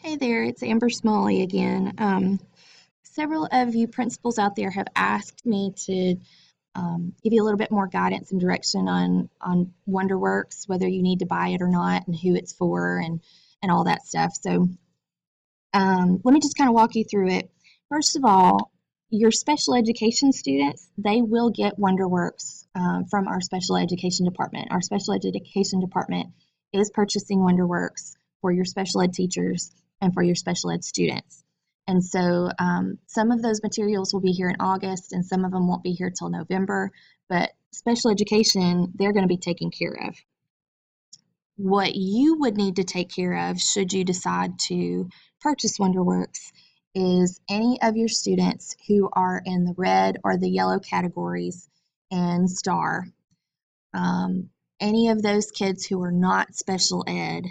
Hey there, it's Amber Smalley again. Several of you principals out there have asked me to give you a little bit more guidance and direction on WonderWorks, whether you need to buy it or not, and who it's for, and all that stuff. So let me just kind of walk you through it. First of all, your special education students, they will get WonderWorks from our special education department. Our special education department is purchasing WonderWorks for your special ed teachers and for your special ed students. And so some of those materials will be here in August and some of them won't be here till November, but special education, they're going to be taken care of. What you would need to take care of should you decide to purchase WonderWorks is any of your students who are in the red or the yellow categories in STAR. Any of those kids who are not special ed,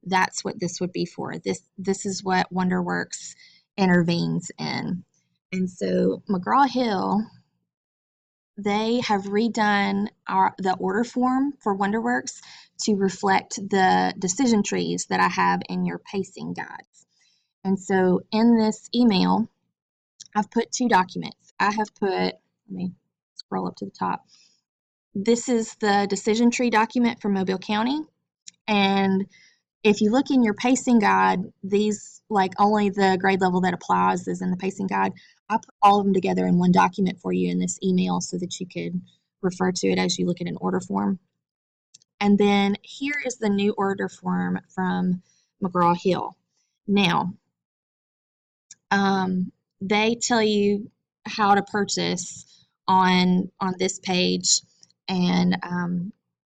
that's what this would be for. This is what WonderWorks intervenes in. And so McGraw-Hill, they have redone the order form for WonderWorks to reflect the decision trees that I have in your pacing guides. And so in this email, I've put two documents. I have put, let me scroll up to the top. This is the decision tree document for Mobile County. And if you look in your pacing guide, these, like only the grade level that applies is in the pacing guide. I put all of them together in one document for you in this email so that you could refer to it as you look at an order form. And then here is the new order form from McGraw-Hill. Now, they tell you how to purchase on this page, and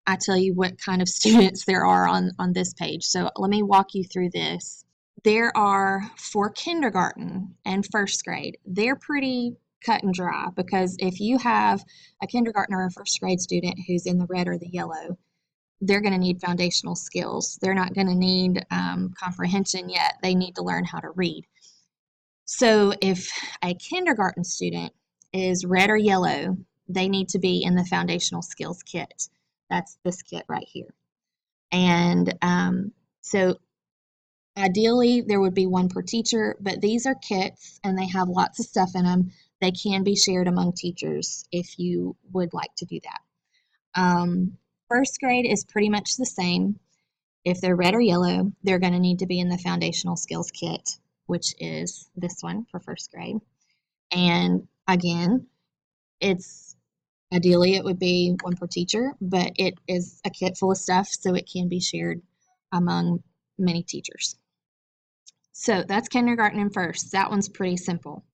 I tell you what kind of students there are on this page. So let me walk you through this. There are for kindergarten and first grade. They're pretty cut and dry because if you have a kindergarten or a first grade student who's in the red or the yellow, they're going to need foundational skills. They're not going to need comprehension yet. They need to learn how to read. So if a kindergarten student is red or yellow, they need to be in the foundational skills kit. That's this kit right here. And so ideally there would be one per teacher, but these are kits and they have lots of stuff in them. They can be shared among teachers if you would like to do that. First grade is pretty much the same. If they're red or yellow, they're going to need to be in the foundational skills kit, which is this one for first grade. And again, ideally it would be one per teacher, but it is a kit full of stuff, so it can be shared among many teachers. So that's kindergarten and first. That one's pretty simple.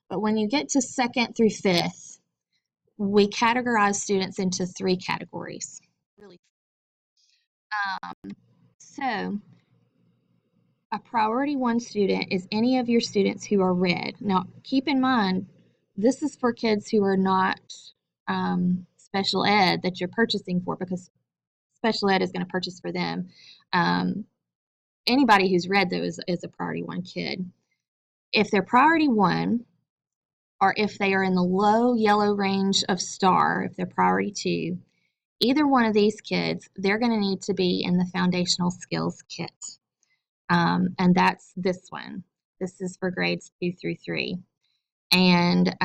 But when you get to second through fifth, we categorize students into three categories. So a priority one student is any of your students who are red. Now, keep in mind, this is for kids who are not special ed that you're purchasing for, because special ed is going to purchase for them. Anybody who's red, though, is a priority one kid. If they're priority one, or if they are in the low yellow range of STAR, if they're priority two, either one of these kids, they're going to need to be in the foundational skills kit. And that's this one. This is for grades 2 through 3. And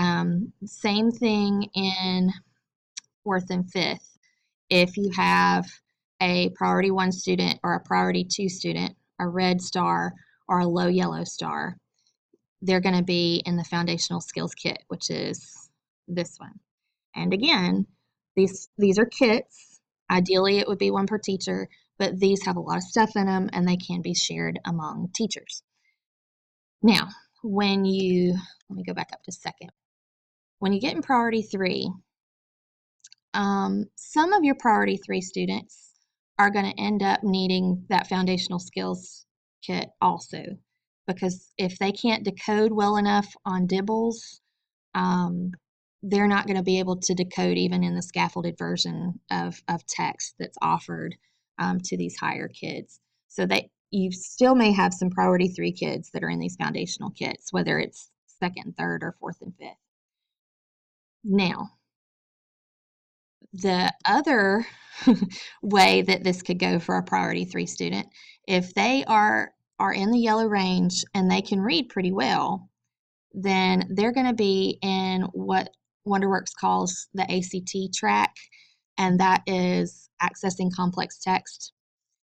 same thing in fourth and fifth. If you have a priority 1 student or a priority 2 student, a red star or a low yellow star, they're going to be in the foundational skills kit, which is this one. And again, these are kits. Ideally, it would be one per teacher, but these have a lot of stuff in them and they can be shared among teachers. Now, let me go back up to second. When you get in priority 3, some of your priority 3 students are going to end up needing that foundational skills kit also, because if they can't decode well enough on dibbles, they're not going to be able to decode even in the scaffolded version of text that's offered to these higher kids. So you still may have some priority 3 kids that are in these foundational kits, whether it's second, third, or fourth and fifth. Now, the other way that this could go for a priority 3 student, if they are are in the yellow range and they can read pretty well, then they're going to be in what WonderWorks calls the ACT track, and that is accessing complex text.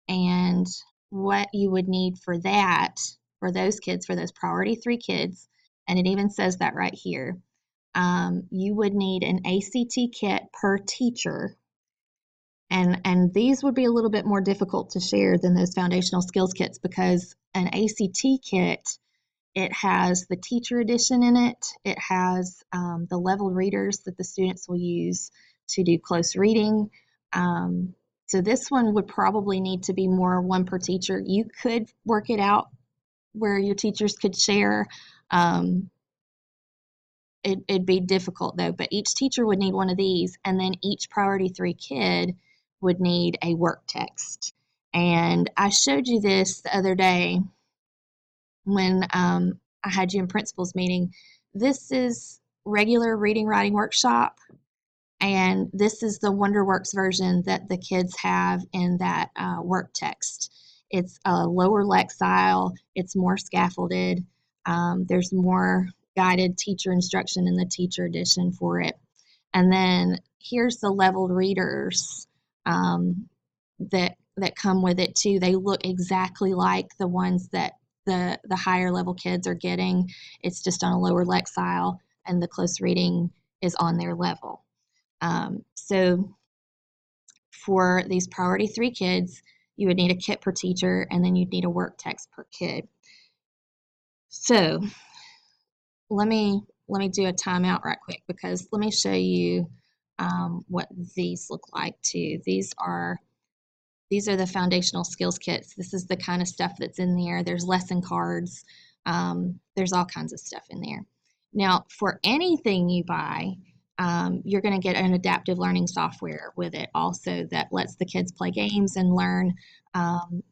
And what you would need for that, for those kids, for those priority 3 kids, and it even says that right here, you would need an ACT kit per teacher. And these would be a little bit more difficult to share than those foundational skills kits, because an ACT kit, it has the teacher edition in it. It has the leveled readers that the students will use to do close reading. So this one would probably need to be more one per teacher. You could work it out where your teachers could share. It'd be difficult though, but each teacher would need one of these, and then each priority 3 kid would need a work text. And I showed you this the other day when I had you in principals meeting. This is regular reading writing workshop, and this is the WonderWorks version that the kids have in that work text. It's a lower lexile, it's more scaffolded, there's more guided teacher instruction in the teacher edition for it. And then here's the leveled readers that come with it too. They look exactly like the ones that the higher level kids are getting. It's just on a lower lexile, and the close reading is on their level. So for these priority 3 kids, you would need a kit per teacher, and then you'd need a work text per kid. So let me do a timeout right quick, because let me show you what these look like too. These are the foundational skills kits. This is the kind of stuff that's in there. There's lesson cards. There's all kinds of stuff in there. Now, for anything you buy, you're going to get an adaptive learning software with it also that lets the kids play games and learn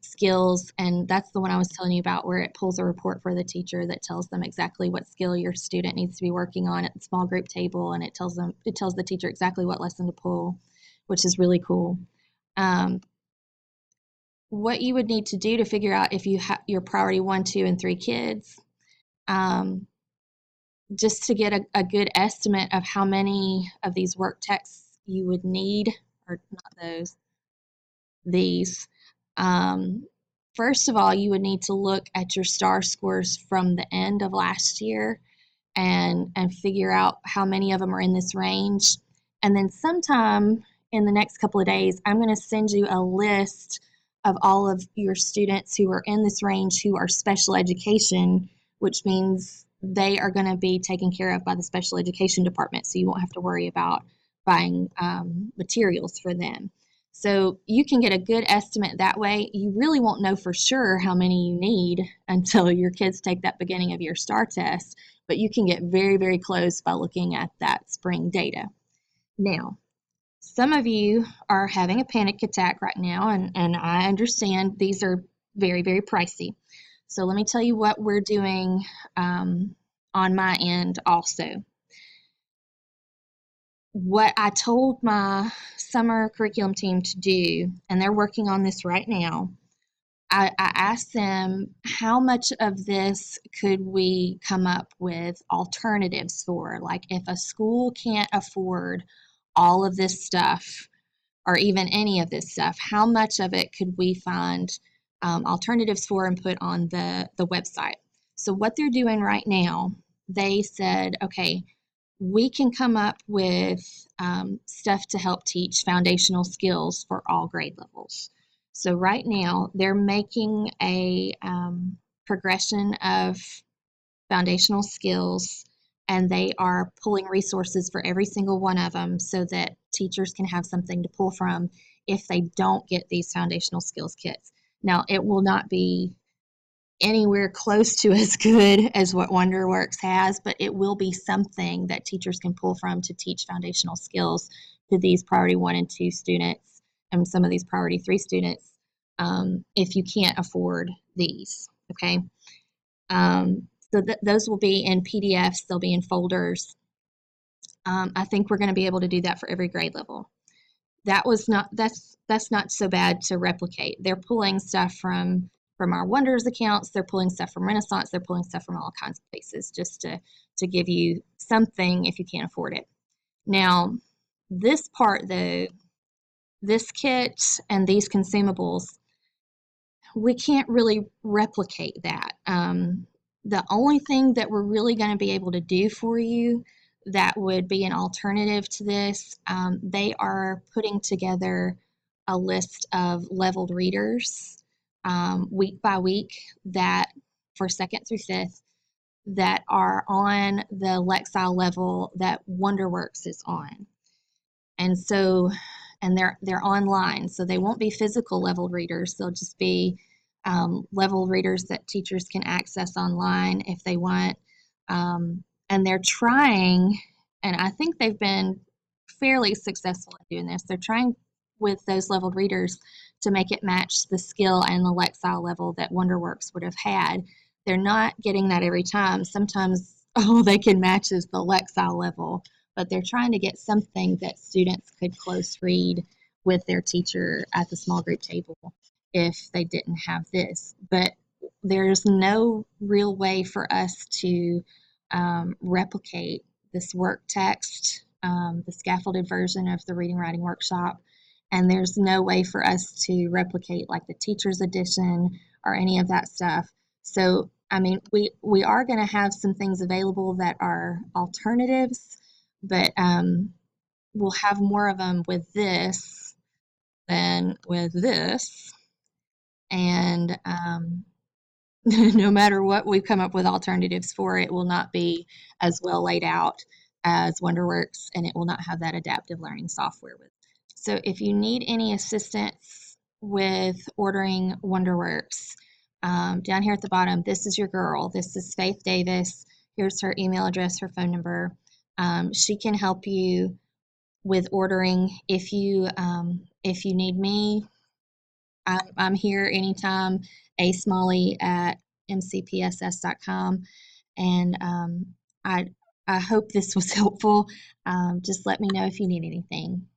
skills. And that's the one I was telling you about, where it pulls a report for the teacher that tells them exactly what skill your student needs to be working on at the small group table. And it tells the teacher exactly what lesson to pull, which is really cool. What you would need to do to figure out if you have your priority 1, 2, and 3 kids, just to get a good estimate of how many of these work texts you would need, or not these. First of all, you would need to look at your STAR scores from the end of last year and figure out how many of them are in this range. And then sometime in the next couple of days, I'm going to send you a list of all of your students who are in this range who are special education, which means they are going to be taken care of by the special education department, so you won't have to worry about buying materials for them. So you can get a good estimate that way. You really won't know for sure how many you need until your kids take that beginning of year STAR test, but you can get very, very close by looking at that spring data. Now, some of you are having a panic attack right now, and I understand these are very, very pricey. So let me tell you what we're doing on my end also. What I told my summer curriculum team to do, and they're working on this right now, I asked them how much of this could we come up with alternatives for. Like, if a school can't afford all of this stuff, or even any of this stuff, how much of it could we find alternatives for and put on the website? So what they're doing right now, they said, okay, we can come up with stuff to help teach foundational skills for all grade levels. So right now, they're making a progression of foundational skills, and they are pulling resources for every single one of them so that teachers can have something to pull from if they don't get these foundational skills kits. Now, it will not be anywhere close to as good as what WonderWorks has, but it will be something that teachers can pull from to teach foundational skills to these priority 1 and 2 students and some of these priority 3 students if you can't afford these, okay? So those will be in PDFs, they'll be in folders. I think we're going to be able to do that for every grade level. That's not so bad to replicate. They're pulling stuff from from our Wonders accounts. They're pulling stuff from Renaissance. They're pulling stuff from all kinds of places just to give you something if you can't afford it. Now, this part though, this kit and these consumables, we can't really replicate that. The only thing that we're really going to be able to do for you that would be an alternative to this, they are putting together a list of leveled readers week by week that for second through fifth that are on the Lexile level that WonderWorks is on. And so, and they're online, so they won't be physical leveled readers. They'll just be level readers that teachers can access online if they want. And they're trying, and I think they've been fairly successful at doing this. They're trying with those leveled readers to make it match the skill and the Lexile level that WonderWorks would have had. They're not getting that every time. Sometimes all they can match is the Lexile level, but they're trying to get something that students could close read with their teacher at the small group table if they didn't have this. But there's no real way for us to replicate this work text, the scaffolded version of the reading writing workshop, and there's no way for us to replicate like the teacher's edition or any of that stuff. So I mean, we are going to have some things available that are alternatives, but we'll have more of them with this than with this. And no matter what we come up with alternatives for, it will not be as well laid out as WonderWorks, and it will not have that adaptive learning software with it. So if you need any assistance with ordering WonderWorks, down here at the bottom, this is your girl. This is Faith Davis. Here's her email address, her phone number. She can help you with ordering. If you need me, I'm here anytime. asmalley@mcpss.com, and I hope this was helpful. Just let me know if you need anything.